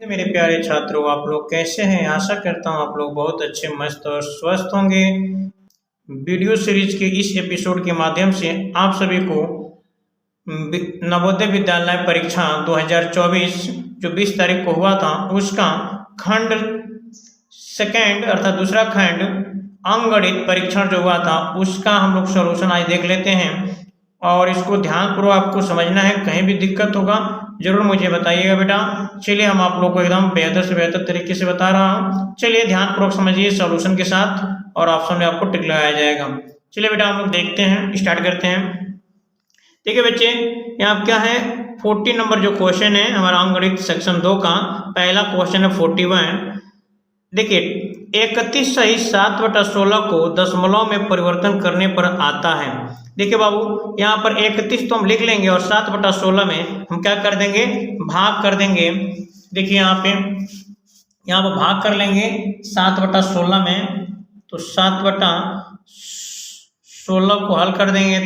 मेरे प्यारे छात्रों, आप लोग कैसे हैं? आशा करता हूँ आप लोग बहुत अच्छे, मस्त और स्वस्थ होंगे। वीडियो सीरीज के इस एपिसोड के माध्यम से आप सभी को नवोदय विद्यालय परीक्षा 2024 जो 20 तारीख को हुआ था उसका खंड सेकेंड अर्थात दूसरा खंड अंकगणित परीक्षण जो हुआ था उसका हम लोग सॉल्यूशन आज देख लेते हैं। और इसको ध्यानपूर्वक आपको समझना है, कहीं भी दिक्कत होगा जरूर मुझे बताइएगा बेटा। चलिए हम आप लोग को एकदम बेहतर से बेहतर तरीके से बता रहा हूँ। चलिए ध्यानपूर्वक समझिए सॉल्यूशन के साथ और ऑप्शन में आपको टिक लगाया जाएगा। चलिए बेटा हम लोग देखते हैं, स्टार्ट करते हैं। ठीक है बच्चे, यहाँ क्या है 40 नंबर जो क्वेश्चन है हमारा अंकगणित सेक्शन 2 का पहला क्वेश्चन है 41। देखिए 31 सही 7/16 को दशमलव में परिवर्तन करने पर आता है। देखिए बाबू यहाँ पर 31 तो हम लिख लेंगे और 7/16 में हम क्या कर देंगे, भाग कर देंगे। देखिए यहाँ पर भाग कर लेंगे 7/16 में, तो 7/16 को हल कर देंगे तो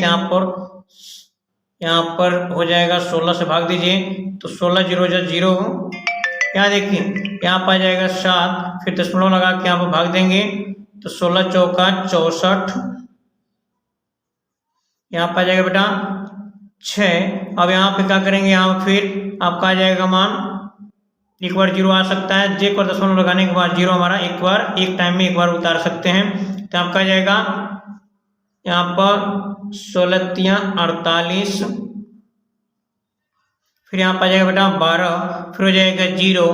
यहाँ पर हो जाएगा 16 से भाग दीजिए तो 16 0 0। यहाँ देखिए यहाँ पर आ जाएगा 7, फिर दशमलव लगा के यहाँ पर भाग देंगे तो 16 चौका 64, यहाँ पर आ जाएगा बेटा 6। अब यहाँ पे क्या करेंगे, यहाँ फिर आपका आ जाएगा मान, एक बार 0 आ सकता है, जे को दशमलव लगाने के बाद 0 हमारा एक टाइम में एक बार उतार सकते हैं। तो आपका आ जाएगा यहाँ पर 16 तियां 48, फिर यहाँ पर आ जाएगा बेटा 12, फिर हो जाएगा 0,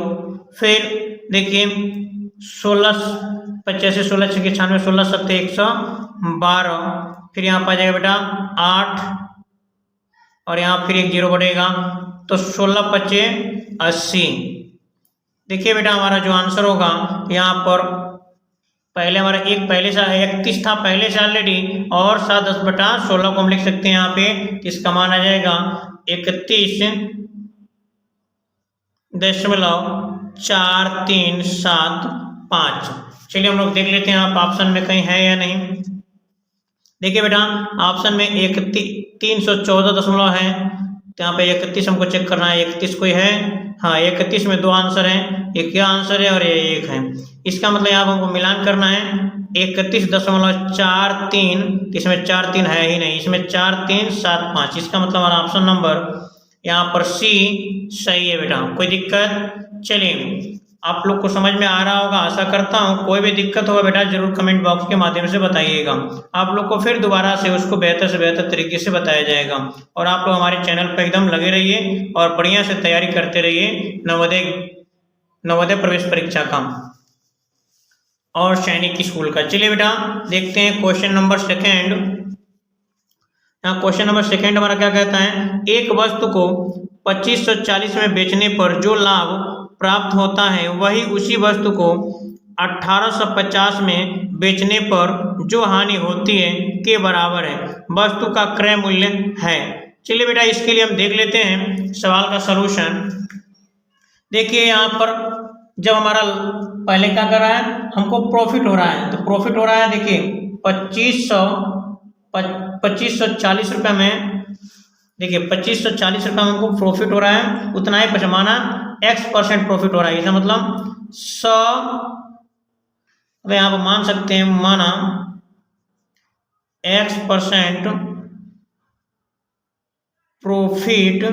फिर देखिए 16 85 16 6 96 16 7 112, फिर यहाँ पर आ जाएगा बेटा 8 और यहाँ फिर एक 0 बढ़ेगा तो 16 25 80। देखिए बेटा हमारा जो आंसर होगा यहाँ पर पहले हमारा पहले से 31 था पहले से ऑलरेडी, और 7/16 को हम लिख सकते हैं यहाँ पे, इसका मान आ जाएगा 31.4375। चलिए हम लोग देख लेते हैं आप ऑप्शन में कहीं है या नहीं। देखिए बेटा ऑप्शन में 314 दशमलव है, तो यहाँ पे 31 हमको चेक करना है, 31 कोई है? हाँ 31 में 2 आंसर हैं, एक यह आंसर है और ये एक है। इसका मतलब यहाँ हमको मिलान करना है 31.43, इसमें 43 है ही नहीं, इसमें 4375। इसका मतलब हमारा ऑप्शन नंबर यहाँ पर सी सही है बेटा। कोई दिक्कत? चलिए आप लोग को समझ में आ रहा होगा आशा करता हूँ। कोई भी दिक्कत होगा बेटा जरूर कमेंट बॉक्स के माध्यम से बताइएगा, आप लोग को फिर दोबारा से उसको बेहतर से बेहतर तरीके से बताया जाएगा। और आप लोग हमारे चैनल पर एकदम लगे रहिए और बढ़िया से तैयारी करते रहिए नवोदय प्रवेश परीक्षा का और सैनिक स्कूल का। चलिए बेटा देखते हैं क्वेश्चन नंबर सेकेंड। यहाँ क्वेश्चन नंबर सेकेंड हमारा क्या कहता है, एक वस्तु को 2540 में बेचने पर जो लाभ प्राप्त होता है वही उसी वस्तु को 1850 में बेचने पर जो हानि होती है के बराबर है, वस्तु का क्रय मूल्य है। चलिए बेटा इसके लिए हम देख लेते हैं सवाल का सलूशन। देखिए यहाँ पर जब हमारा पहले क्या कर रहा है, हमको प्रॉफिट हो रहा है, तो प्रॉफिट हो रहा है देखिए 2540 रुपये में, देखिए 2540 रुपये में हमको प्रॉफिट हो रहा है, उतना ही पैमाना x% प्रॉफिट हो रहा है। इसका मतलब 100, अब यहाँ पर मान सकते हैं माना x% profit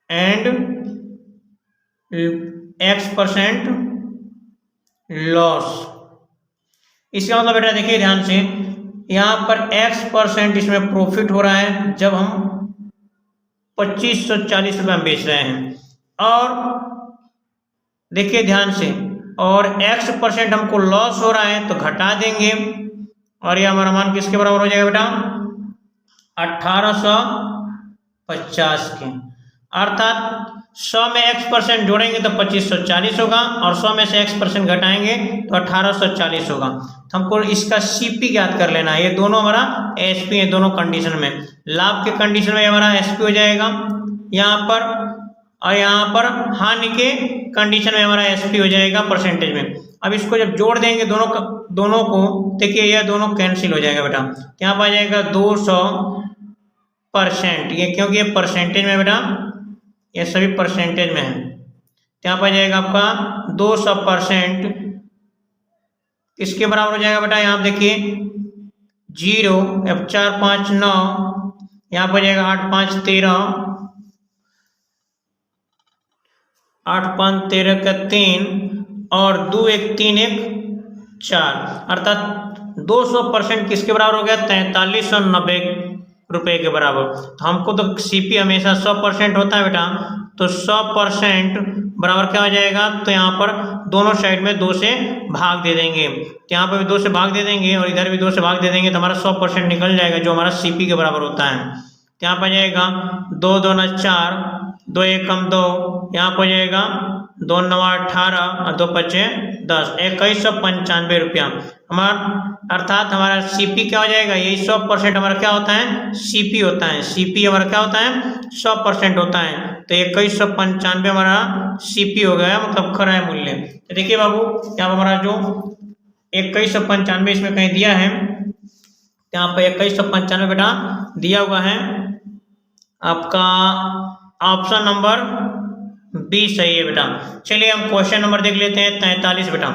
and x% loss. इसका मतलब बेटा देखिए ध्यान से, यहाँ पर x% इसमें प्रॉफिट हो रहा है जब हम 2540 रुपये में बेच रहे हैं, और देखिए ध्यान से, और x% हमको लॉस हो रहा है तो घटा देंगे और ये हमारा मान किसके बराबर हो जाएगा बेटा 1850 के। अर्थात 100 में x% जोड़ेंगे तो 2540 होगा और 100 में से x% घटाएंगे तो 1840 होगा। तो हमको इसका CP ज्ञात कर लेना है। ये दोनों हमारा SP है, दोनों कंडीशन में। लाभ के कंडीशन में हमारा SP हो जाएगा यहाँ पर, और यहाँ पर हानि के कंडीशन में हमारा SP हो जाएगा परसेंटेज में। अब इसको जब जोड़ देंगे दोनों को, देखिए यह दोनों कैंसिल हो जाएगा बेटा, यहाँ पर आ जाएगा 200%, ये क्योंकि ये परसेंटेज में बेटा ये सभी परसेंटेज में है। यहाँ पर जाएगा आपका 200%, किसके बराबर हो जाएगा बेटा, यहाँ पे देखिए 0, अब 4 5 9, यहाँ पर जाएगा 8 5 13, 8 5 13 का 3 और 2 1 3 1 4, अर्थात 200% किसके बराबर हो गया, 4390 रुपये के बराबर। तो हमको तो सीपी हमेशा 100% होता है बेटा, तो 100% बराबर क्या हो जाएगा, तो यहाँ पर दोनों साइड में 2 से भाग दे देंगे, तो यहाँ पर भी 2 से भाग दे देंगे और इधर भी 2 से भाग दे देंगे, तो हमारा 100% निकल जाएगा जो हमारा सीपी के बराबर होता है। तो यहाँ पर जाएगा 2 2 9 4, 2 1 कम 2, यहाँ पर जाएगा 2 9 18 और 2 5 10, 2195 रुपया हमारा, अर्थात हमारा सीपी क्या हो जाएगा, यही 100% हमारा क्या होता है, सीपी होता है। सीपी हमारा क्या होता है, 100% होता है, तो 2195 हमारा सीपी हो गया, मतलब क्रय मूल्य। तो देखिए बाबू, यहाँ पर हमारा जो 2195 इसमें कहीं दिया है, यहाँ पर 2195 बेटा दिया हुआ है, आपका ऑप्शन नंबर बी सही है बेटा। चलिए हम क्वेश्चन नंबर देख लेते हैं 43 बेटा।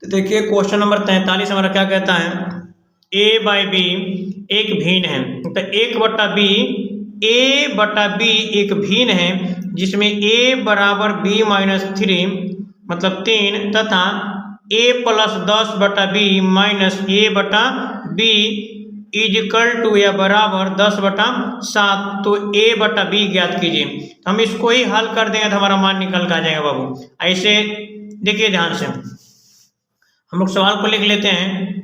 तो देखिए क्वेश्चन नंबर 43 हमारा क्या कहता है, ए बाई बी एक भिन्न है, तो 1/b, a/b एक भिन्न है जिसमें a बराबर b माइनस 3 मतलब 3 तथा a plus 10/b minus a/b is equal to या बराबर 10/7, तो a/b ज्ञात कीजिए। तो हम इसको ही हल कर देंगे तो हमारा मान निकल कर आ जाएगा बाबू। ऐसे देखिए ध्यान से, हम लोग सवाल को लिख लेते हैं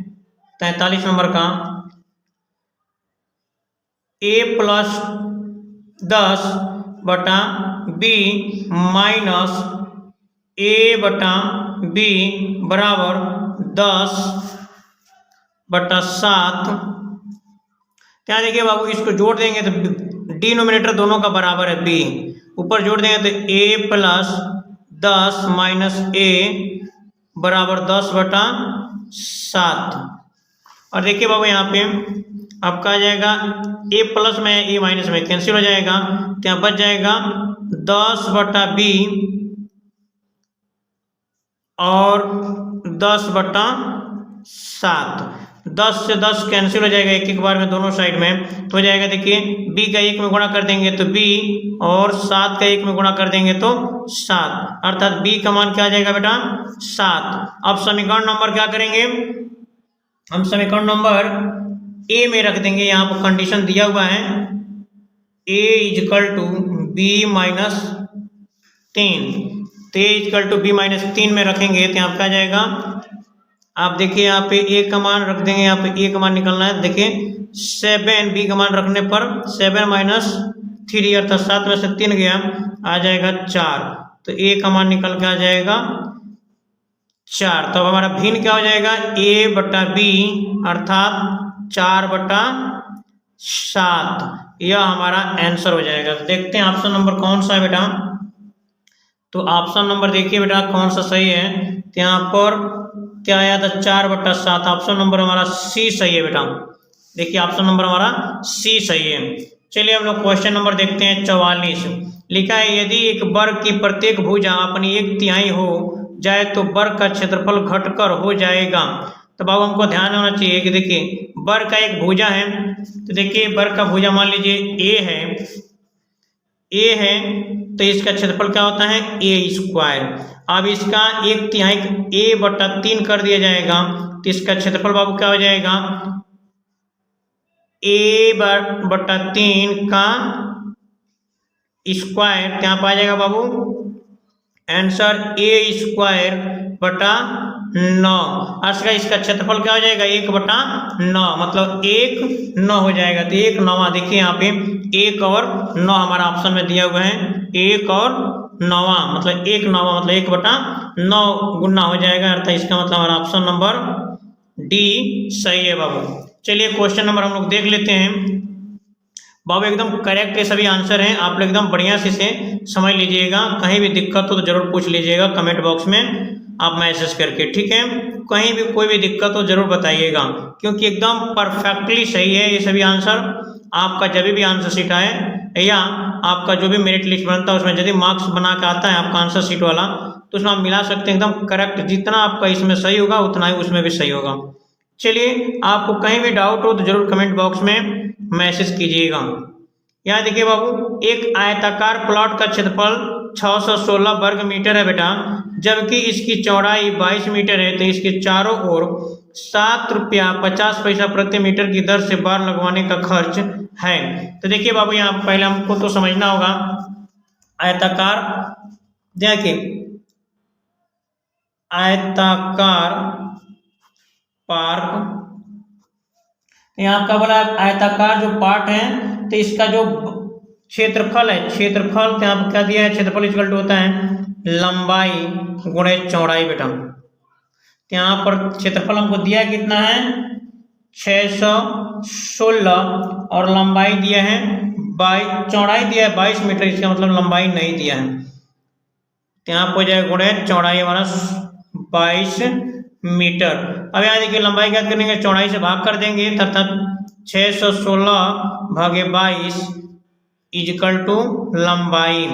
43 नंबर का, a plus 10/b minus a/b बराबर 10/7। क्या देखिए बाबू, इसको जोड़ देंगे तो डिनोमिनेटर दोनों का बराबर है b, ऊपर जोड़ देंगे तो a प्लस 10 माइनस a बराबर 10/7। और देखिए बाबू यहाँ पे आपका आ जाएगा a प्लस में a माइनस में कैंसिल हो जाएगा, तो यहाँ बच जाएगा 10/b और 10/7। 10 से 10 कैंसिल हो जाएगा एक बार में दोनों साइड में, तो हो जाएगा देखिए b का 1 में गुणा कर देंगे तो b और 7 का 1 में गुणा कर देंगे तो 7, अर्थात b का मान क्या आ जाएगा बेटा, 7। अब समीकरण नंबर क्या करेंगे, हम समीकरण नंबर a में रख देंगे। यहाँ पर कंडीशन दिया हुआ है a is equal to b minus 3, तो a is equal to b minus 3 में रखेंगे तो यहाँ पर क्या जाएगा, आप देखिए यहाँ पे a का मान रख देंगे, यहाँ पे a का मान निकलना है, देखिए 7, b का मान रखने पर 7 माइनस 3 अर्थात 7 में से 3 गया, आ जाएगा 4, तो a का मान निकल के आ जाएगा 4। तो अब हमारा भिन्न क्या हो जाएगा, a/b अर्थात 4/7, यह हमारा आंसर हो जाएगा। तो देखते हैं ऑप्शन नंबर कौन सा है बेटा, तो ऑप्शन नंबर देखिए बेटा कौन सा सही है, तो यहाँ पर क्या आया था, 4/7, ऑप्शन नंबर हमारा सी सही है बेटा। देखिए ऑप्शन नंबर हमारा सी सही है। चलिए हम लोग क्वेश्चन नंबर देखते हैं 44। लिखा है यदि एक वर्ग की प्रत्येक भुजा अपनी 1/3 हो जाए तो वर्ग का क्षेत्रफल घटकर हो जाएगा। तो बाबू हमको ध्यान होना चाहिए कि देखिए वर्ग का एक भुजा है, तो देखिए वर्ग का भुजा मान लीजिए ए है, तो इसका क्षेत्रफल क्या होता है, a²। अब इसका 1/3 a/3 कर दिया जाएगा, तो इसका क्षेत्रफल बाबू क्या हो जाएगा, a/3 का स्क्वायर, क्या आ जाएगा बाबू आंसर a²/9। और इसका क्षेत्रफल क्या हो जाएगा, 1/9, मतलब 1/9 हो जाएगा, तो 1/9। देखिए यहाँ पे 1 और 9 हमारा ऑप्शन में दिया हुआ है, 1 और 9 मतलब 1/9 मतलब 1/9 गुना हो जाएगा, अर्थात इसका मतलब हमारा ऑप्शन नंबर डी सही है बाबू। चलिए क्वेश्चन नंबर हम लोग देख लेते हैं बाबू, एकदम करेक्ट ये सभी आंसर हैं, आप लोग एकदम बढ़िया से इसे समझ लीजिएगा। कहीं भी दिक्कत हो तो जरूर पूछ लीजिएगा कमेंट बॉक्स में आप मैसेज करके, ठीक है। कहीं भी कोई भी दिक्कत हो जरूर बताइएगा, क्योंकि एकदम परफेक्टली सही है ये सभी आंसर। आपका जब भी आंसर शीट आए या आपका जो भी मेरिट लिस्ट बनता है उसमें यदि मार्क्स बना के आता है आपका आंसर शीट वाला, तो उसमें आप मिला सकते हैं एकदम करेक्ट। जितना आपका इसमें सही होगा उतना ही उसमें भी सही होगा। चलिए, आपको कहीं भी डाउट हो तो जरूर कमेंट बॉक्स में मैसेज कीजिएगा। यहाँ देखिए बाबू, एक आयताकार प्लॉट का क्षेत्रफल 616 वर्ग मीटर है बेटा, जबकि इसकी चौड़ाई 22 मीटर है, तो इसके चारों ओर 7 रुपया 50 पैसा प्रति मीटर की दर से बार लगवाने का खर्च है। तो देखिए बाबू, यहाँ पहले हमको तो समझना होगा आयताकार, देखिए आयताकार पार्क, यहाँ का बोला आयताकार जो पार्ट है, तो इसका जो क्षेत्रफल है, क्षेत्रफल तो यहाँ पर क्या दिया है, क्षेत्रफल इक्वल टू होता है लंबाई गुणे चौड़ाई बेटा। तो यहाँ पर क्षेत्रफल हमको दिया है कितना है 616 और लंबाई दिया है 22, चौड़ाई दिया है 22 मीटर, इसका मतलब लंबाई नहीं दिया है। तो यहाँ पर हो जाएगा गुणे चौड़ाई हमारा 22 मीटर। अब यहाँ देखिए लंबाई क्या करेंगे, चौड़ाई से भाग कर देंगे, अर्थात 616 भागे 22 इजकल टू लंबाई।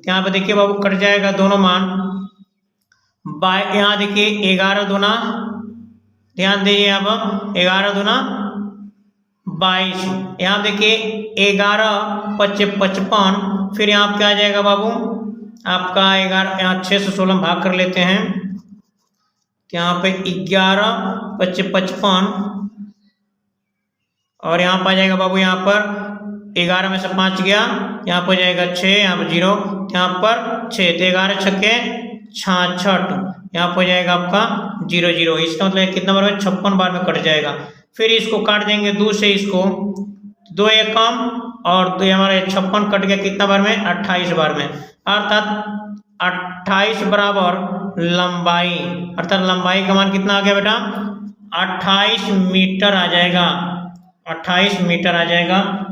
यहाँ पे देखिए बाबू कट जाएगा दोनों मान, यहाँ देखिए 11 दूना, ध्यान दीजिए अब 11 दूना 22, यहाँ देखिए 11 पच्चे 55, फिर यहाँ क्या आ जाएगा बाबू आपका 11, यहाँ 6 से 16 भाग कर लेते हैं, यहाँ पे 11 पच्चे 55 और यहाँ पर आ जाएगा बाबू, यहाँ पर 11 में से 5 गया, यहाँ पर हो जाएगा 6, यहाँ पर 0, यहाँ पर 6, तो 11 छक्के 66, यहाँ पर हो जाएगा आपका 0 0, इसका मतलब कितना बार में 56 बार में कट जाएगा। फिर इसको काट देंगे 2 से, इसको 2 एकम और 2 हमारे 56 कट गया कितना बार में 28 बार में, अर्थात 28 बराबर लंबाई, अर्थात लंबाई का मान कितना आ गया बेटा 28 मीटर आ जाएगा, 28 मीटर आ जाएगा।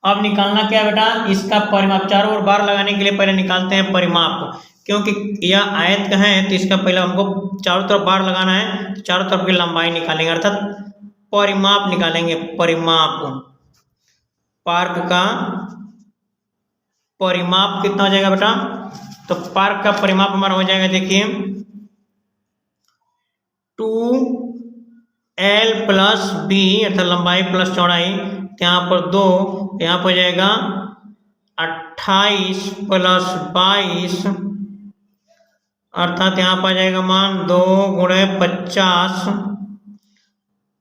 अब निकालना क्या बेटा, इसका परिमाप, चारों ओर बार लगाने के लिए पहले निकालते हैं परिमाप, क्योंकि यह आयत का है तो इसका पहले हमको चारों तरफ बार लगाना है, तो चारों तरफ की लंबाई निकालेंगे, अर्थात परिमाप निकालेंगे। परिमाप, पार्क का परिमाप कितना हो जाएगा बेटा, तो पार्क का परिमाप हमारा हो जाएगा, देखिए 2L प्लस बी, अर्थात लंबाई प्लस चौड़ाई, यहाँ पर 2, यहाँ पर हो जाएगा 28 प्लस 22, अर्थात यहाँ पर आ जाएगा मान 2 गुणे 50,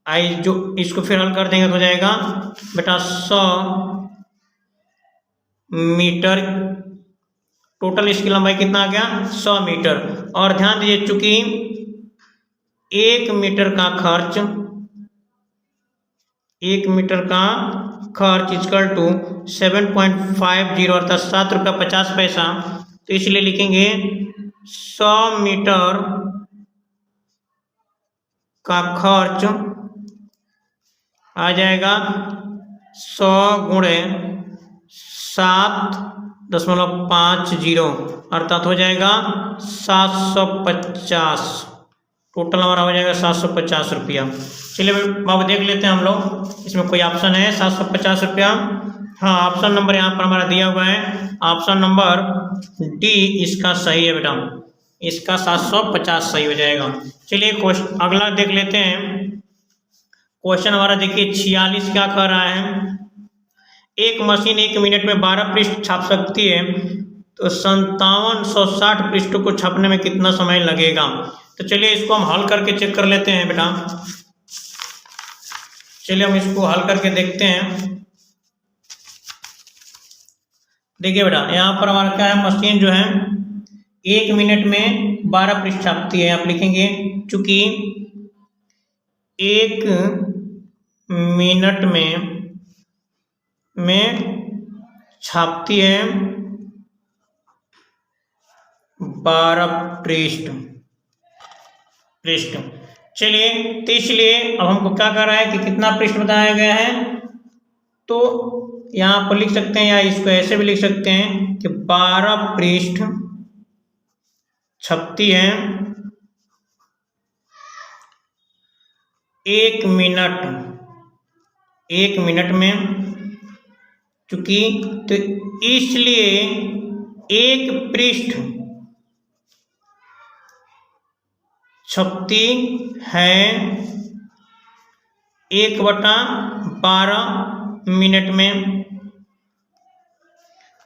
आई जो इसको फिर हल कर देंगे तो हो जाएगा बेटा 100 मीटर, टोटल इसकी लंबाई कितना आ गया 100 मीटर। और ध्यान दीजिए चूंकि 1 मीटर का खर्च, 1 मीटर का खर्च इक्वल टू 7.50 अर्थात 7 रुपया 50 पैसा, तो इसलिए लिखेंगे 100 मीटर का खर्च आ जाएगा 100 गुणे 7.50, अर्थात हो जाएगा 750, टोटल हमारा हो जाएगा 750 रुपया। चलिए बाबू देख लेते हैं हम लोग, इसमें कोई ऑप्शन है 750 रुपया, हाँ ऑप्शन नंबर यहाँ पर हमारा दिया हुआ है, ऑप्शन नंबर डी इसका सही है बेटा, इसका 750 सही हो जाएगा। चलिए क्वेश्चन अगला देख लेते हैं। क्वेश्चन हमारा देखिए 46 क्या कह रहा है, एक मशीन 1 मिनट में 12 पृष्ठ छाप सकती है, तो 5760 पृष्ठों को छापने में कितना समय लगेगा। तो चलिए इसको हम हल करके चेक कर लेते हैं बेटा, चलिए हम इसको हल करके देखते हैं। देखिए बेटा यहाँ पर हमारा क्या है, मशीन जो है 1 मिनट में 12 पृष्ठ छापती है, आप लिखेंगे चूंकि 1 मिनट में छापती है 12 पृष्ठ। चलिए तो इसलिए अब हमको क्या कर रहा है कि कितना पृष्ठ बताया गया है, तो यहाँ पर लिख सकते हैं या इसको ऐसे भी लिख सकते हैं कि 12 पृष्ठ छपती है 1 मिनट में, चूंकि तो इसलिए एक पृष्ठ छपती है 1/12 मिनट में,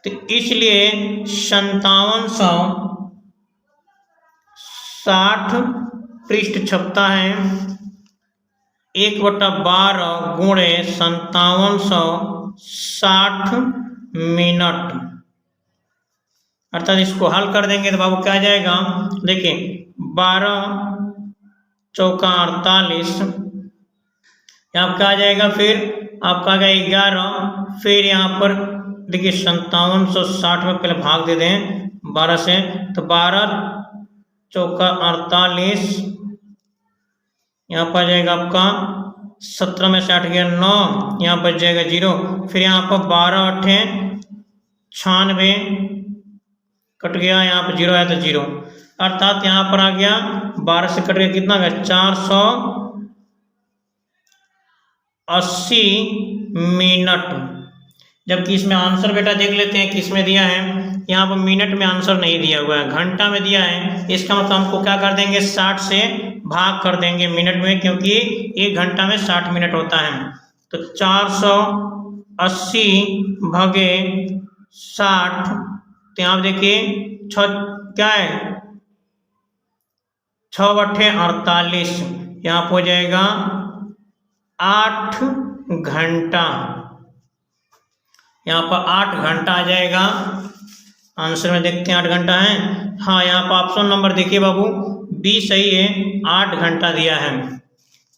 तो इसलिए 5760 पृष्ठ छपता है 1/12 गुणे 5760 मिनट। अर्थात इसको हल कर देंगे तो बाबू क्या आ जाएगा, देखिए 12 चौका 48, यहाँ क्या आ जाएगा, फिर आपका आ गया 11, फिर यहाँ पर देखिए 5760 में पहले भाग दे दें 12 से, तो 12 चौका 48, यहाँ पर आ जाएगा आपका 17 में से 8 गया 9, यहाँ बच जाएगा 0, फिर यहाँ पर 12 8 96 कट गया, यहाँ पर 0 है तो 0, अर्थात यहाँ पर आ गया 12 से कट गया कितना गया 480 मिनट। जबकि इसमें आंसर बेटा देख लेते हैं किसमें दिया है, यहाँ पर मिनट में आंसर नहीं दिया हुआ है, घंटा में दिया है। इसका मतलब हमको क्या कर देंगे 60 से भाग कर देंगे मिनट में, क्योंकि 1 घंटा में 60 मिनट होता है। तो 480 भागे 60, तो यहाँ देखिए क्या है 6/48, यहाँ पर हो जाएगा 8 घंटा, यहाँ पर 8 घंटा आ जाएगा। आंसर में देखते हैं 8 घंटा है, हाँ यहाँ पर ऑप्शन नंबर देखिए बाबू बी सही है, 8 घंटा दिया है।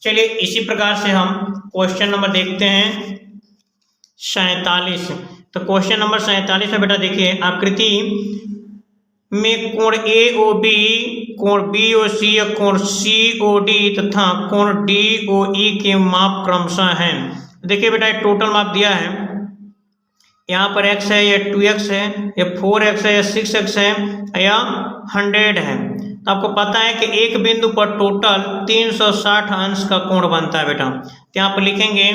चलिए इसी प्रकार से हम क्वेश्चन नंबर देखते हैं 47। तो क्वेश्चन नंबर 47 में बेटा देखिए आकृति में कोण AOB, कोण BOC, कोण COD तथा कोण DOE के माप क्रमशः हैं। देखिए बेटा टोटल माप दिया है, यहाँ पर x है, या 2x है, या 4x है, या 6x है, या 100 है। तो आपको पता है कि एक बिंदु पर टोटल 360 अंश का कोण बनता है बेटा। तो यहाँ पर लिखेंगे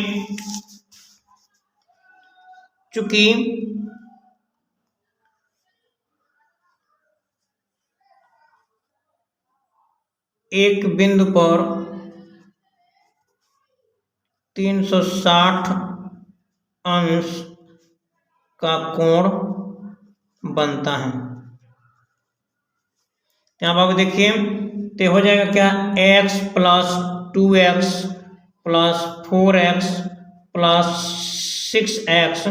चूंकि एक बिंदु पर 360 अंश का कोण बनता है। यहाँ बाबू देखिए तो हो जाएगा क्या x + 2x + 4x + 6x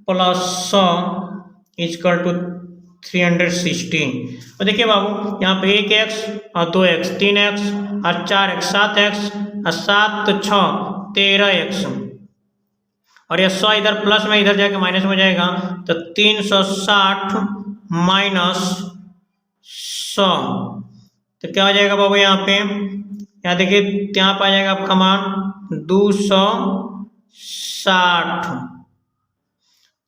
+ 100 = 360। और देखिए बाबू यहाँ पे 1x और 2x 3x और 4x 7x और 7 तो 6 13x, और यह 100 इधर प्लस में इधर जाके माइनस में हो जाएगा, तो 360 माइनस 100, तो क्या हो जाएगा बाबू यहाँ पे, यहाँ देखिए यहाँ पर आ जाएगा आपका मान 260।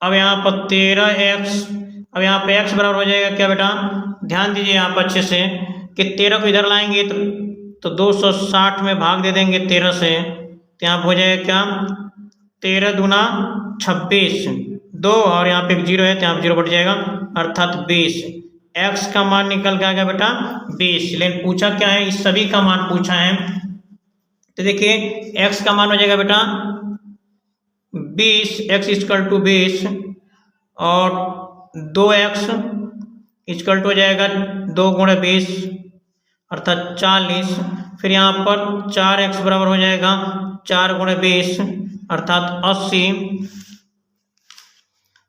अब यहाँ पर 13x, अब यहाँ पे x बराबर हो जाएगा क्या बेटा, ध्यान दीजिए यहाँ पर अच्छे से कि 13 को इधर लाएंगे तो 260 में भाग दे देंगे 13 से, तो यहाँ पर हो जाएगा क्या 13 दूना 26, 2 और यहाँ पे एक 0 है तो यहाँ पे 0 बढ़ जाएगा, अर्थात 20। x का मान निकल के आ गया बेटा 20। लेकिन पूछा क्या है, इस सभी का मान पूछा है। तो देखिए x का मान हो जाएगा बेटा 20, x = 20, और 2x = हो जाएगा 2 × 20 अर्थात 40। फिर यहाँ पर 4x बराबर हो जाएगा 4 × 20 अर्थात 80।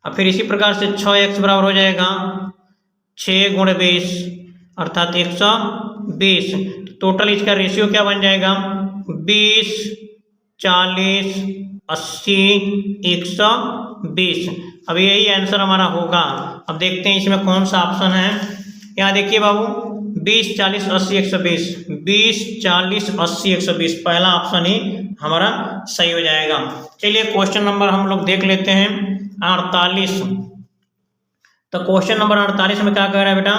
और फिर इसी प्रकार से 6x बराबर हो जाएगा 6 × 20 अर्थात 120। टोटल इसका रेशियो क्या बन जाएगा 20 40 80 120। अब यही आंसर हमारा होगा। अब देखते हैं इसमें कौन सा ऑप्शन है। यहाँ देखिए बाबू 20 40 80 120, 20 40 80 120 पहला ऑप्शन ही हमारा सही हो जाएगा। चलिए क्वेश्चन नंबर हम लोग देख लेते हैं 48। तो क्वेश्चन नंबर 48 में क्या कह रहा है बेटा,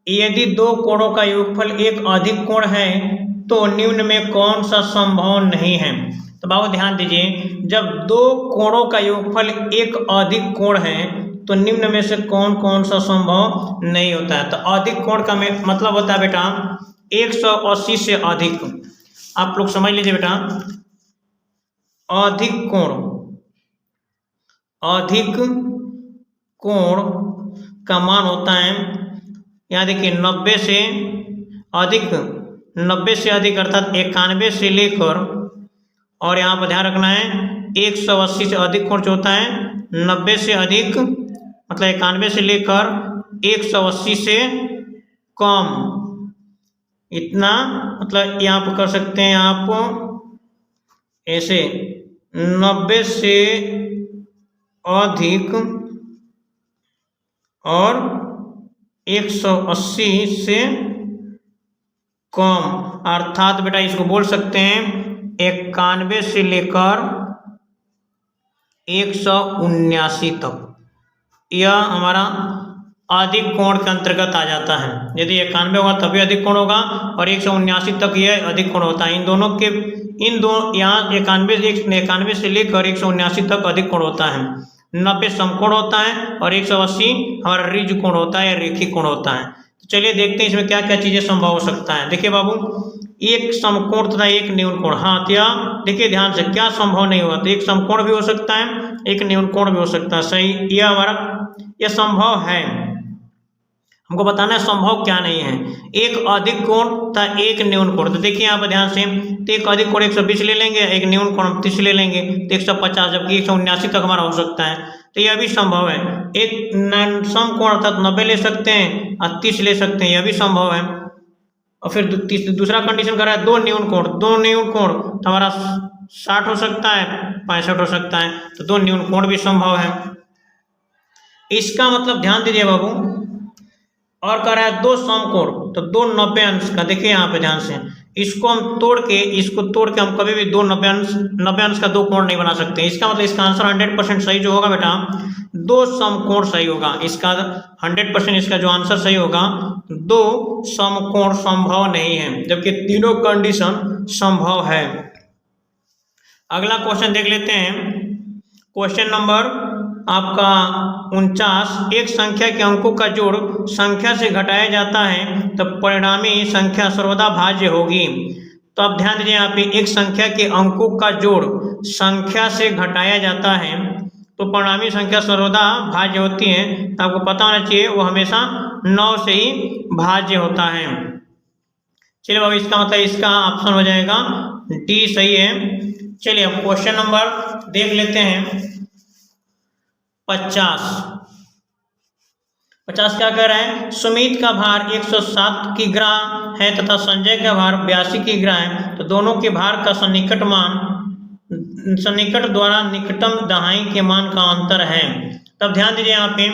यदि दो कोणों का योगफल एक अधिक कोण है तो निम्न में कौन सा संभव नहीं है। तो बाबू ध्यान दीजिए, जब दो कोणों का योगफल एक अधिक कोण है तो निम्न में से कौन कौन सा संभव नहीं होता है। तो अधिक कोण का मतलब होता है बेटा 180 से अधिक। आप लोग समझ लीजिए बेटा, अधिक कोण का मान होता है, यहाँ देखिए 90 से अधिक अर्थात 91 से लेकर, और यहाँ पर ध्यान रखना है 180 से अधिक कोण जो होता है 90 से अधिक मतलब 91 से लेकर 180 से कम, इतना मतलब यहाँ पर कर सकते हैं आप ऐसे 90 से अधिक और 180 से कम, अर्थात बेटा इसको बोल सकते हैं 91 से लेकर 179 तक, यह हमारा अधिक कोण के अंतर्गत आ जाता है। यदि 91 होगा तभी अधिक कोण होगा और 179 तक यह अधिक कोण होता है। इन दो यहाँ 91 से लेकर 179 तक अधिक कोण होता है। 90 समकोण होता है और 180 हमारा ऋज कोण होता है या रेखी कोण होता है। तो चलिए देखते हैं इसमें क्या क्या चीजें संभव हो सकता है। देखिए बाबू, एक समकोण तथा एक न्यून कोण, हाँ क्या देखिए ध्यान से, क्या संभव नहीं होगा, तो एक समकोण भी हो सकता है एक न्यून कोण भी हो सकता है। सही, यह हमारा यह संभव है। हमको बताना है संभव क्या नहीं है। एक अधिक कोण तथा एक न्यून कोण, तो देखिए यहाँ पर ध्यान से, तो एक अधिक कोण 120 ले लेंगे, एक न्यून कोण 30 ले लेंगे तो 150, जबकि 179 तक हमारा हो सकता है। तो यह भी संभव है। एक समकोण अर्थात 90 ले सकते हैं और 30 ले सकते हैं, यह भी संभव है। और फिर दूसरा कंडीशन कर रहा है दो न्यून कोण तो हमारा 60 हो सकता है 65 हो सकता है, तो दो न्यून कोण भी संभव है। इसका मतलब ध्यान दीजिए बाबू, और कह रहा है दो समकोण, तो दो 90 अंश का, देखिए यहाँ पे ध्यान से, इसको तोड़ के हम कभी भी दो 90 अंश का दो कोण नहीं बना सकते। इसका मतलब इसका आंसर 100% सही जो होगा बेटा, दो समकोण सही होगा। इसका 100% इसका जो आंसर सही होगा, दो समकोण संभव नहीं है, जबकि तीनों कंडीशन संभव है। अगला क्वेश्चन देख लेते हैं। क्वेश्चन नंबर आपका 49, एक संख्या के अंकों का जोड़ संख्या से घटाया जाता है तो परिणामी संख्या सर्वदा भाज्य होगी। तो अब ध्यान दीजिए, यहाँ पे एक संख्या के अंकों का जोड़ संख्या से घटाया जाता है तो परिणामी संख्या सर्वदा भाज्य होती है। तो आपको पता होना चाहिए वो हमेशा 9 से ही भाज्य होता है। चलिए बाबू, इसका मतलब इसका ऑप्शन हो जाएगा डी सही है। चलिए अब क्वेश्चन नंबर देख लेते हैं 50 क्या कह रहा है, सुमित का भार 107 किग्रा है तथा संजय का भार 82 किग्रा है, तो दोनों के भार का सन्निकट द्वारा निकटतम दहाई के मान का अंतर है। तब ध्यान दीजिए, यहाँ पे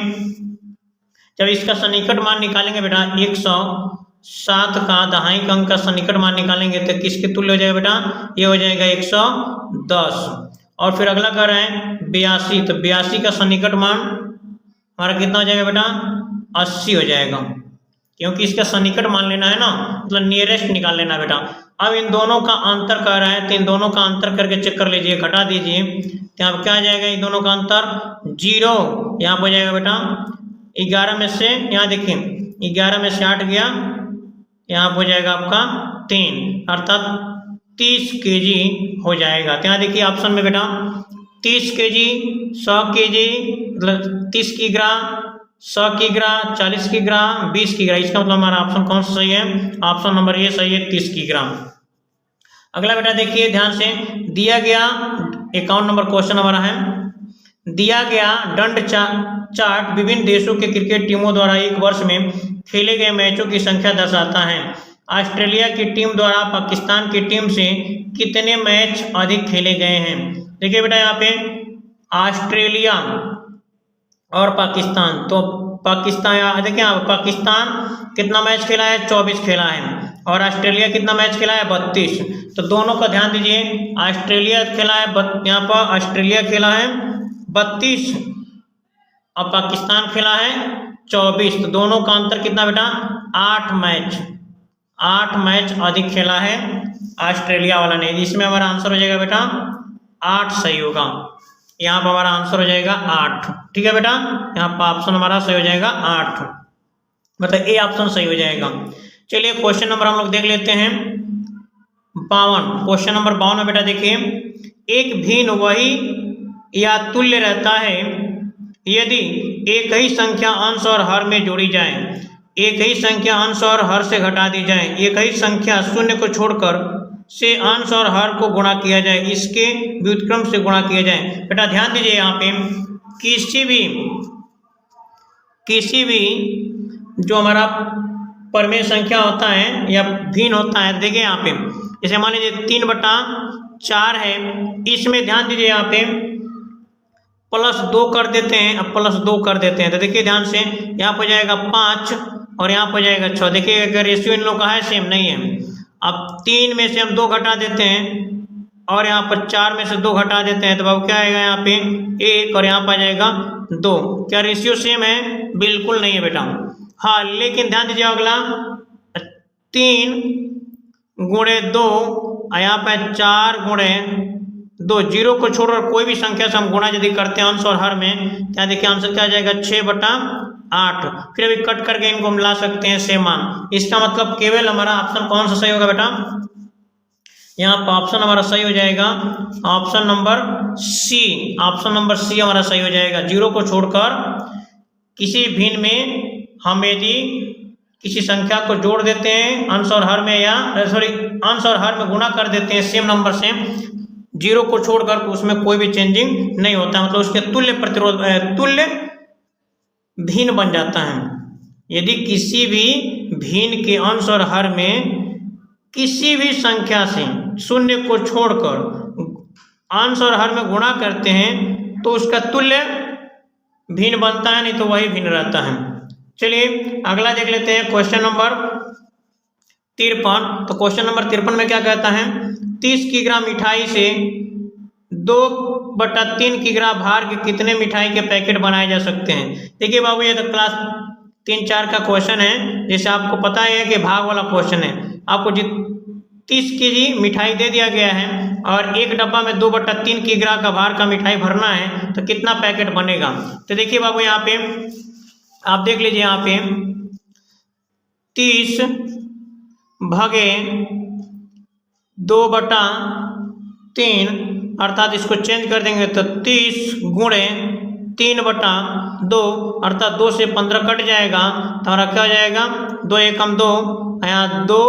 जब इसका सन्निकट मान निकालेंगे बेटा 107 का दहाई का अंक का सन्निकट मान निकालेंगे तो किसके तुल्य हो जाएगा बेटा, ये हो जाएगा 110। और फिर अगला कर रहे हैं 82, तो 82 का सन्निकट मान हमारा कितना हो जाएगा बेटा, 80 हो जाएगा, क्योंकि इसका सन्निकट मान लेना है ना, मतलब नियरेस्ट निकाल लेना बेटा। अब इन दोनों का अंतर कर रहा है, तो इन दोनों का अंतर करके चेक कर लीजिए, घटा दीजिए, तो यहाँ क्या आ जाएगा, इन दोनों का अंतर 0, यहाँ पर हो जाएगा बेटा 11 में से, यहाँ देखिए 11 में से 8 गया, यहाँ पर हो जाएगा आपका 3, अर्थात 30 kg हो जाएगा। तो यहाँ देखिए ऑप्शन में बेटा 30 kg, 100 kg, मतलब 30 किग्रा, 100 किग्रा, 40 किग्रा, 20 किग्रा, इसका मतलब हमारा ऑप्शन कौन सा सही है, ऑप्शन नंबर ये सही है 30 किग्रा। अगला बेटा देखिए ध्यान से, दिया गया 51 नंबर क्वेश्चन हमारा है, दिया गया दंड चार्ट विभिन्न देशों के क्रिकेट टीमों द्वारा एक वर्ष में खेले गए मैचों की संख्या दर्शाता है। ऑस्ट्रेलिया की टीम द्वारा पाकिस्तान की टीम से कितने मैच अधिक खेले गए हैं। देखिए बेटा यहाँ पे ऑस्ट्रेलिया और पाकिस्तान, तो पाकिस्तान देखिए पाकिस्तान कितना मैच खेला है, 24 खेला है, और ऑस्ट्रेलिया कितना मैच खेला है, 32। तो दोनों का ध्यान दीजिए, ऑस्ट्रेलिया खेला है, यहाँ पर ऑस्ट्रेलिया खेला है 32 और पाकिस्तान खेला है 24, तो दोनों का अंतर कितना बेटा, 8 मैच अधिक खेला है ऑस्ट्रेलिया वाला ने। इसमें हमारा आंसर हो जाएगा बेटा 8 सही होगा। यहाँ पर हमारा आंसर हो जाएगा 8। ठीक है बेटा, यहाँ पर ऑप्शन हमारा सही हो जाएगा 8, मतलब ए ऑप्शन सही हो जाएगा। चलिए क्वेश्चन नंबर हम लोग देख लेते हैं 52। क्वेश्चन नंबर 52 में बेटा देखिए, एक भिन्न वही या तुल्य रहता है यदि एक ही संख्या अंश और हर में जोड़ी जाए, एक ही संख्या अंश और हर से घटा दी जाए, एक ही संख्या शून्य को छोड़कर से अंश और हर को गुणा किया जाए, इसके व्युत्क्रम से गुणा किया जाए। बेटा ध्यान दीजिए, यहाँ पे किसी भी जो हमारा परमेय संख्या होता है या भिन्न होता है, देखिए यहाँ पे जैसे मान लीजिए 3/4 है, इसमें ध्यान दीजिए यहाँ पे +2 कर देते हैं। अब +2 कर देते हैं तो देखिए ध्यान से, यहाँ पर जाएगा 5 और यहाँ पर जाएगा 6। देखिए अगर रेशियो इन लोगों का है सेम नहीं है। अब 3 में से हम 2 घटा देते हैं और यहाँ पर 4 में से 2 घटा देते हैं तो अब क्या आएगा यहाँ पे 1 और यहाँ पर आ जाएगा 2। क्या रेशियो सेम है? बिल्कुल नहीं है बेटा। हाँ, लेकिन ध्यान दीजिए अगला 3 गुणे 2 यहाँ पर 4 गुणे 2, 0 को छोड़कर कोई भी संख्या से हम गुणा यदि करते हैं अंश और हर में, क्या देखिए आंसर क्या आ जाएगा 6/8। फिर अभी कट करके इनको हम ला सकते हैं सेम मान। इसका मतलब केवल हमारा ऑप्शन कौन सा सही होगा बेटा? यहाँ पर ऑप्शन हमारा सही हो जाएगा option number C. Option number C हमारा सही हो जाएगा। 0 को छोड़कर किसी भिन्न में हम यदि किसी संख्या को जोड़ देते हैं अंश और हर में, या अंश और हर में गुणा कर देते हैं सेम नंबर से, 0 को छोड़कर तो उसमें कोई भी चेंजिंग नहीं होता, मतलब उसके तुल्य प्रतिरोध तुल्य भिन्न बन जाता है। यदि किसी भी भिन्न के अंश और हर में किसी भी संख्या से शून्य को छोड़कर अंश और हर में गुणा करते हैं तो उसका तुल्य भिन्न बनता है, नहीं तो वही भिन्न रहता है। चलिए अगला देख लेते हैं क्वेश्चन नंबर 53। तो क्वेश्चन नंबर 53 में क्या कहता है, 30 किग्रा मिठाई से 2/3 किग्रा भार के कितने मिठाई के पैकेट बनाए जा सकते हैं? देखिए बाबू, ये तो क्लास 3-4 का क्वेश्चन है। जैसे आपको पता है कि भाग वाला क्वेश्चन है, आपको 30 केजी मिठाई दे दिया गया है और एक डब्बा में 2/3 किग्रा का भार का मिठाई भरना है तो कितना पैकेट बनेगा? तो देखिए बाबू, यहाँ पे आप देख लीजिए, यहाँ पे 30 भागे 2/3, अर्थात इसको चेंज कर देंगे तो 30 गुणे 3/2, अर्थात 2 से 15 कट जाएगा तो हमारा क्या हो जाएगा 2 एकम 2, यहाँ 2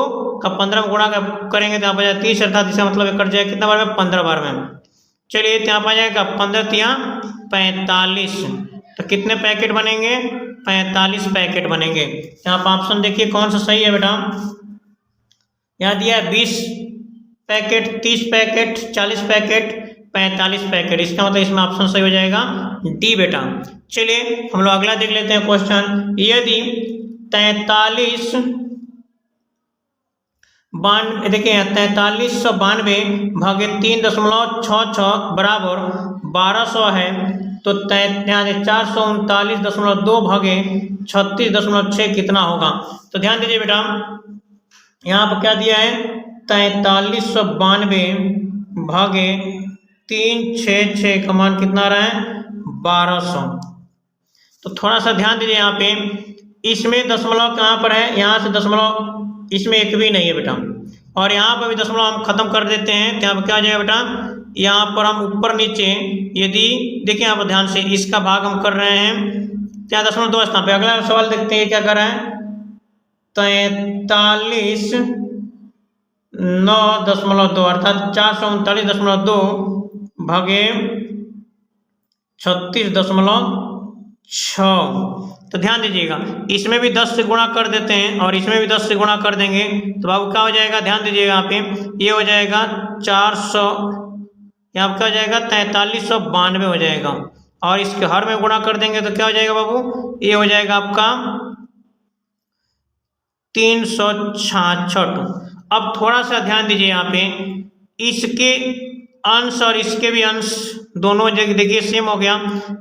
का 15 में गुणा करेंगे तो यहाँ पर जाएगा 30, अर्थात इसका मतलब कट जाएगा कितना बार में? 15 बार में। चलिए यहाँ पर जाएगा 15 45, तो कितने पैकेट बनेंगे? 45 पैकेट बनेंगे। यहाँ पर ऑप्शन देखिए कौन सा सही है बेटा। यहाँ दिया है 20 पैकेट, 30 पैकेट, 40 पैकेट, 45 पैकेट। इसका मतलब इसमें ऑप्शन सही हो जाएगा डी बेटा। चलिए हम लोग अगला देख लेते हैं क्वेश्चन। यदि 4392 भागे 3.66 बराबर 1200 है तो 439.2 भागे 36.6 कितना होगा? तो ध्यान दीजिए बेटा, यहाँ पर क्या दिया है 4392 भागे 366 का मान कितना आ रहा है 1200। तो थोड़ा सा ध्यान दीजिए, यहाँ पे इसमें दशमलव कहाँ पर है? यहाँ से दशमलव इसमें एक भी नहीं है बेटा, और यहाँ पर भी दशमलव हम खत्म कर देते हैं तो यहाँ पर क्या आ जाएगा बेटा, यहाँ पर हम ऊपर नीचे यदि देखिए यहाँ पर ध्यान से इसका भाग हम कर रहे हैं क्या 0.2 स्थान पे। अगला सवाल देखते हैं क्या कर रहा है, 43.9.2 अर्थात 439.2 भागे 36.6। तो ध्यान दीजिएगा, इसमें भी 10 से गुणा कर देते हैं और इसमें भी 10 से गुणा कर देंगे तो बाबू क्या हो जाएगा, ध्यान दीजिएगा यहाँ पे, ये हो जाएगा 400, यहाँ पर क्या हो जाएगा 4392 हो जाएगा, और इसके हर में गुणा कर देंगे तो क्या हो जाएगा बाबू, ये हो जाएगा आपका 366। अब थोड़ा सा ध्यान दीजिए, यहाँ पे इसके अंश और इसके भी अंश दोनों जगह देखिए सेम हो गया।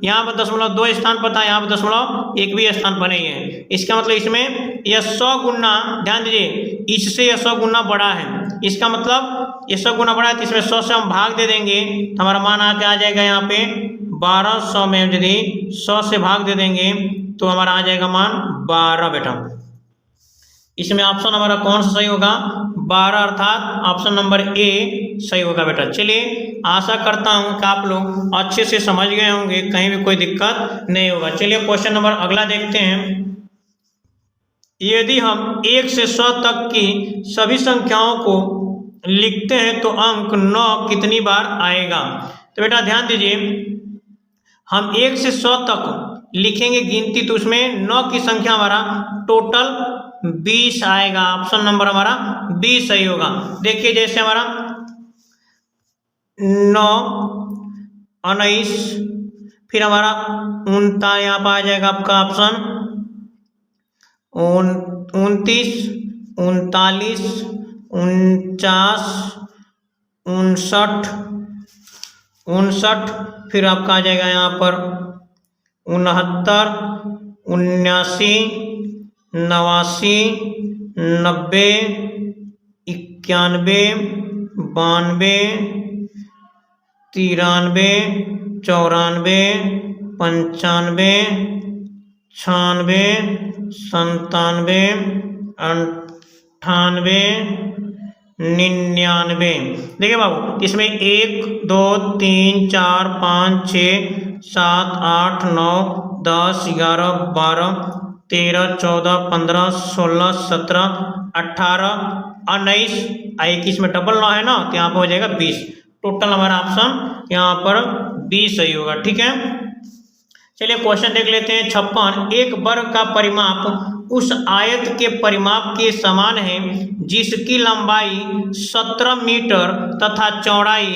यहाँ पर 0.2 स्थान पर था, यहाँ पर 0.1 भी स्थान पर नहीं है। इसका मतलब इसमें यह 100 गुना, ध्यान दीजिए, इससे यह 100 गुना बड़ा है, इसका मतलब ये 100 गुना बड़ा है तो इसमें 100 से हम भाग दे देंगे तो हमारा मान आके आ जाएगा यहाँ पे 1200 में यदि 100 से भाग दे देंगे तो हमारा आ जाएगा मान 12 बेटा। इसमें ऑप्शन हमारा कौन सा सही होगा? 12 अर्थात ऑप्शन नंबर ए सही होगा बेटा। चलिए आशा करता हूं कि आप लोग अच्छे से समझ गए होंगे, कहीं भी कोई दिक्कत नहीं होगा। चलिए क्वेश्चन नंबर अगला देखते हैं। यदि हम 1 से 100 तक की सभी संख्याओं को लिखते हैं तो अंक 9 कितनी बार आएगा? तो बेटा ध्यान दीजिए, हम 1 से 100 तक लिखेंगे गिनती तो उसमें 9 की संख्या हमारा टोटल 20 आएगा। ऑप्शन नंबर हमारा 20 सही होगा। देखिए जैसे हमारा 9, 19, फिर हमारा 39 यहाँ पर आ जाएगा आपका ऑप्शन 29, 39, 49, 59, फिर आपका आ जाएगा यहाँ पर 69, 79, 89, 90, 91, 92, 93, 94, 95, 96, 97, 98, 99। देखिए बाबू इसमें 1, 2, 3, 4, 5, 6, 7, 8, 9, 10, 11, 12, 13, 14, 15, 16, 17, 18, 19, 21 में डबल 9 है ना तो यहाँ पर हो जाएगा 20। टोटल हमारा ऑप्शन यहाँ पर 20 सही होगा। ठीक है, चलिए क्वेश्चन देख लेते हैं। 56 एक वर्ग का परिमाप उस आयत के परिमाप के समान है जिसकी लंबाई 17 मीटर तथा चौड़ाई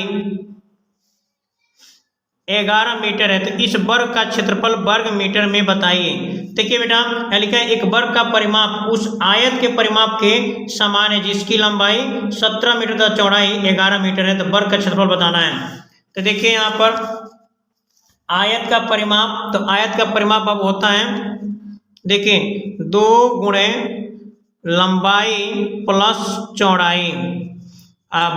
11 मीटर है, तो इस वर्ग का क्षेत्रफल वर्ग मीटर में बताइए। देखिए बेटा यहाँ लिखा है एक वर्ग का परिमाप उस आयत के परिमाप के समान है जिसकी लंबाई 17 मीटर तथा चौड़ाई 11 मीटर है, तो वर्ग का क्षेत्रफल बताना है। तो देखिए यहाँ पर आयत का परिमाप, तो आयत का परिमाप अब होता है देखिए 2 गुणे लंबाई प्लस चौड़ाई।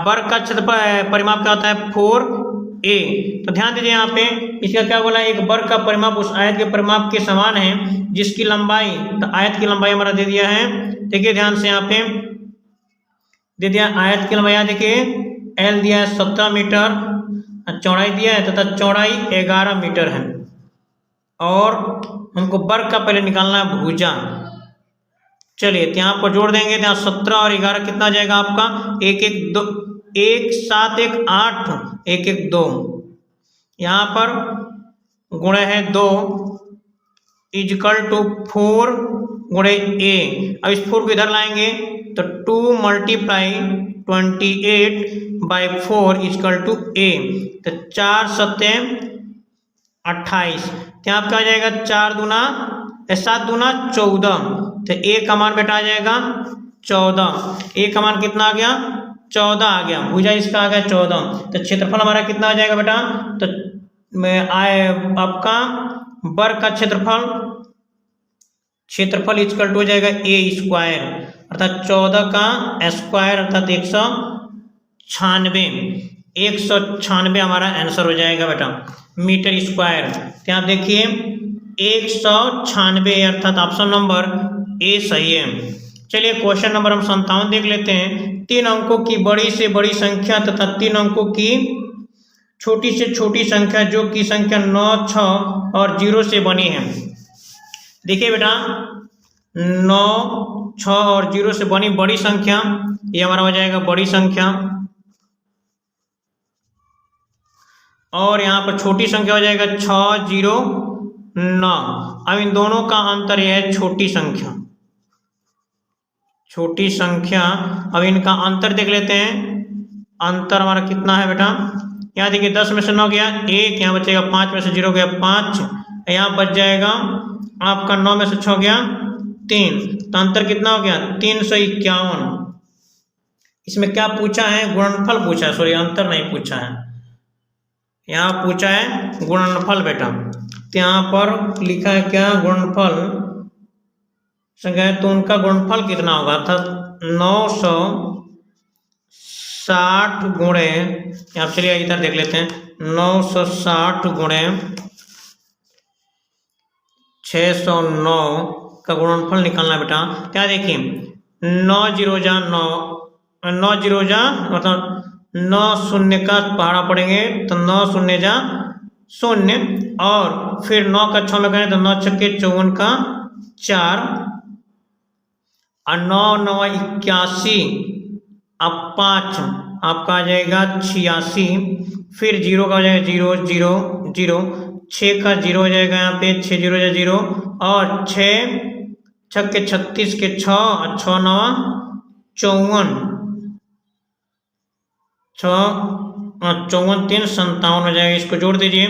वर्ग का क्षेत्रफल परिमाप क्या होता है 4a। तो ध्यान दीजिए यहाँ पे इसका क्या बोला, एक वर्ग का परिमाप उस आयत के परिमाप के समान है जिसकी लंबाई, तो आयत की लंबाई हमारा दे दिया है। देखिए ध्यान से यहाँ पे दे दिया आयत की लंबाई, देखिए एल दिया है 17 मीटर, चौड़ाई दिया है तथा चौड़ाई 11 मीटर है, और हमको वर्ग का पहले निकालना है भुजा। चलिए यहाँ पर जोड़ देंगे तो यहाँ 17 और 11 कितना जाएगा आपका 1, 1, 2, 1, 7, 1, 8, 1, 1, 2। यहाँ पर गुणे है 2 इजकल टू 4 गुणे a। अब इस 4 को इधर लाएंगे तो 2 × 28/4 इजकल टू a, तो 4 7 28। तो यहाँ आपका आ जाएगा 7 दूना 14, तो a का मान बेटा आ जाएगा 14। a का मान कितना आ गया 14 आ गया, भुजा इसका आ गया 14। तो क्षेत्रफल हमारा कितना आ जाएगा बेटा, तो आपका वर्ग का क्षेत्रफल इक्वल टू हो जाएगा a² अर्थात 14 का स्क्वायर अर्थात 196 हमारा आंसर हो जाएगा बेटा मीटर स्क्वायर। तो आप देखिए 196 अर्थात ऑप्शन नंबर ए सही है। चलिए क्वेश्चन नंबर हम 57 देख लेते हैं। 3 अंकों की बड़ी से बड़ी संख्या तथा 3 अंकों की छोटी से छोटी संख्या जो कि संख्या 9, 6 और 0 से बनी है। देखिए बेटा 9, 6 और 0 से बनी बड़ी संख्या, ये हमारा हो जाएगा बड़ी संख्या, और यहाँ पर छोटी संख्या हो जाएगा 6, 0, 9। अब इन दोनों का अंतर यह है छोटी संख्या। अब इनका अंतर देख लेते हैं। अंतर हमारा कितना है बेटा, यहाँ देखिए 10 में से 9 गया 1, यहाँ बचेगा 5 में से 0 गया 5, यहाँ बच जाएगा आपका 9 में से 6 गया 3, तो अंतर कितना हो गया 351। इसमें क्या पूछा है, गुणनफल पूछा है, सॉरी अंतर नहीं पूछा है, यहाँ पूछा है गुणनफल बेटा। तो यहाँ पर लिखा है क्या गुणनफल संख्या, तो उनका गुणनफल कितना होगा अर्थात 900 960 गुणे, यहाँ चलिए इधर देख लेते हैं, 960 गुणे 609 का गुणनफल निकालना बेटा। क्या देखिए 9 जीरो जा 9, 9 जीरो जा मतलब 9 शून्य का पहाड़ा पड़ेंगे तो 9 शून्य जा 0 और फिर 9 का 6 में करें तो 9 छक्के 54 का 4 और 9 9 81 अब 5 आपका आ जाएगा 86, फिर 0 का हो जाएगा 0 0 0, 6 का 0 हो जाएगा यहाँ पे 6 0 या 0 और 6 छक्के 36 के 6 और 6 9 54, 54 3 57 हो जाएगा। इसको जोड़ दीजिए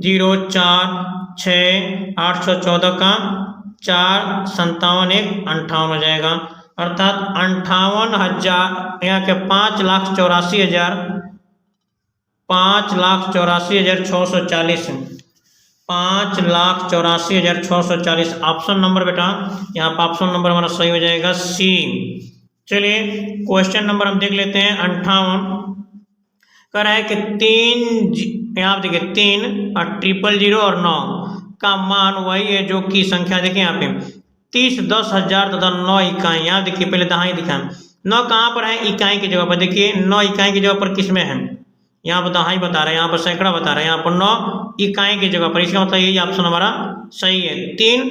0 4 6 814 का 4 57 1 58 हो जाएगा, अर्थात 58,000 यहाँ के 5,84,000 5,84,640 5,84,640 ऑप्शन नंबर बेटा यहाँ पर ऑप्शन नंबर हमारा सही हो जाएगा सी। चलिए क्वेश्चन नंबर हम देख लेते हैं 58। कह रहा है कि 3 यहाँ देखिए 3 और 000 और 9 का मान वही है जो की संख्या देखिए यहाँ पे 30 10,000 तथा 9 इकाई। यहाँ देखिए पहले दहाई दिखा 9 कहाँ पर है, इकाई की जगह पर। देखिए 9 इकाई की जगह पर किस में है, यहाँ पर दहाई बता रहे हैं, यहाँ पर सैकड़ा बता रहे हैं, यहाँ पर 9 इकाई की जगह पर। इसका मतलब यही ऑप्शन हमारा सही है। 3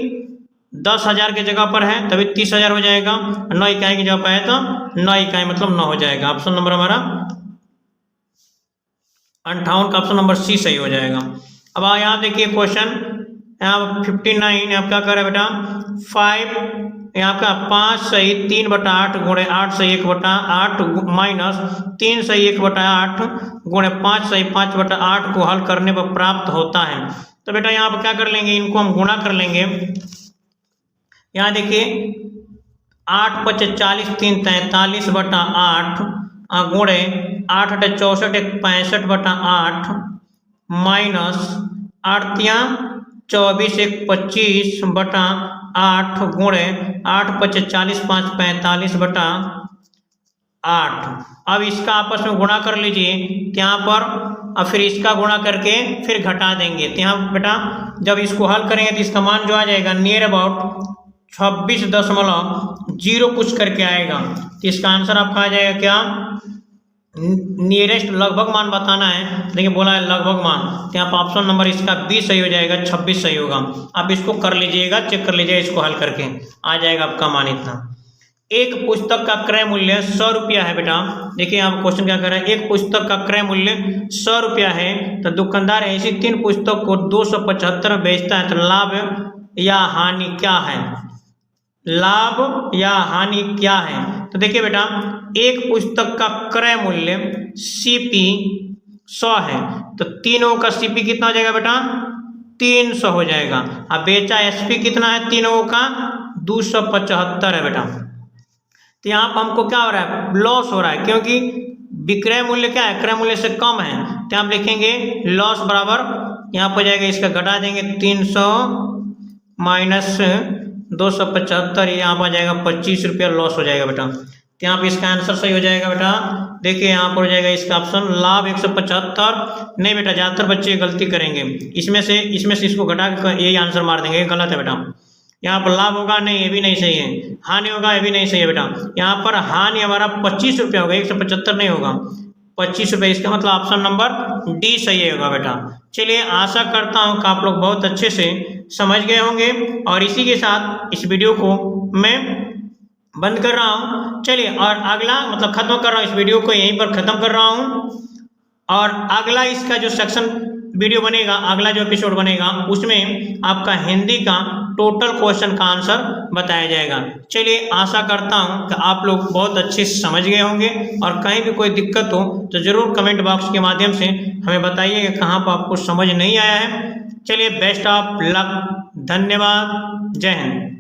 10,000 की जगह पर है तभी 30,000 हो जाएगा, 9 इकाई की जगह पर है तो 9 इकाई मतलब 9 हो जाएगा। ऑप्शन नंबर हमारा 58 का ऑप्शन नंबर सी सही हो जाएगा। अब यहाँ देखिए क्वेश्चन यहाँ 59 आप क्या कर रहे हैं बेटा 5 यहाँ का 5 सही 3/8 गुणे 8 सही 1/8 माइनस 3 सही 1/8 गुणे 5 सही 5/8 को हल करने पर प्राप्त होता है। तो बेटा यहाँ पर क्या कर लेंगे, इनको हम गुणा कर लेंगे। यहाँ देखिए 8 × 5 = 40 3 43/8 गुणे 8 × 8 = 64 1 65/8 माइनस 8 × 24 1 25/8 गुणे 8 × 5 = 40 5 45/8। अब इसका आपस में गुणा कर लीजिए यहाँ पर और फिर इसका गुणा करके फिर घटा देंगे। तो यहाँ बेटा जब इसको हल करेंगे तो इसका मान जो आ जाएगा नियर अबाउट 26.0 कुछ करके आएगा। तो इसका आंसर आपका आ जाएगा क्या, नियरेस्ट लगभग मान बताना है। देखिए बोला है लगभग मान, तो यहाँ पर ऑप्शन नंबर इसका बी सही हो जाएगा, 26 सही होगा। आप इसको कर लीजिएगा, चेक कर लीजिएगा, इसको हल करके आ जाएगा आपका मान इतना। एक पुस्तक का क्रय मूल्य 100 रुपया है बेटा। देखिए यहाँ क्वेश्चन क्या कर रहा है, एक पुस्तक का क्रय मूल्य 100 रुपया है तो दुकानदार ऐसी 3 पुस्तक को 275 में बेचता है, तो लाभ या हानि क्या है, लाभ या हानि क्या है। तो देखिए बेटा एक पुस्तक का क्रय मूल्य CP 100 है तो तीनों का CP कितना हो जाएगा बेटा 300 हो जाएगा। अब बेचा SP कितना है, तीनों का 275 है बेटा। तो यहाँ पर हमको क्या हो रहा है, लॉस हो रहा है, क्योंकि विक्रय मूल्य क्या है, क्रय मूल्य से कम है। तो आप लिखेंगे लॉस बराबर यहाँ पर जाएगा, इसका घटा देंगे 300 माइनस 275, यहाँ पर जाएगा 25 रुपया लॉस हो जाएगा बेटा। तो यहाँ पे इसका आंसर सही हो जाएगा बेटा। देखिए यहाँ पर हो जाएगा इसका ऑप्शन लाभ 175। नहीं बेटा ज़्यादातर बच्चे गलती करेंगे, इसमें से इसको घटा के यही आंसर मार देंगे, गलत है बेटा। यहाँ पर लाभ होगा नहीं, ये भी नहीं सही है, हानि होगा ये भी नहीं सही है बेटा। यहाँ पर हानि हमारा 25 रुपया होगा, 175 नहीं होगा, 25 रुपये। इसका मतलब ऑप्शन नंबर डी सही होगा बेटा। चलिए आशा करता हूँ कि आप लोग बहुत अच्छे से समझ गए होंगे और इसी के साथ इस वीडियो को मैं बंद कर रहा हूँ। चलिए और अगला मतलब खत्म कर रहा हूँ, इस वीडियो को यहीं पर ख़त्म कर रहा हूँ। और अगला इसका जो सेक्शन वीडियो बनेगा, अगला जो एपिसोड बनेगा, उसमें आपका हिंदी का टोटल क्वेश्चन का आंसर बताया जाएगा। चलिए आशा करता हूँ कि आप लोग बहुत अच्छे से समझ गए होंगे और कहीं भी कोई दिक्कत हो तो ज़रूर कमेंट बॉक्स के माध्यम से हमें बताइए कि कहाँ पर आपको समझ नहीं आया है। चलिए बेस्ट ऑफ लक, धन्यवाद, जय हिंद।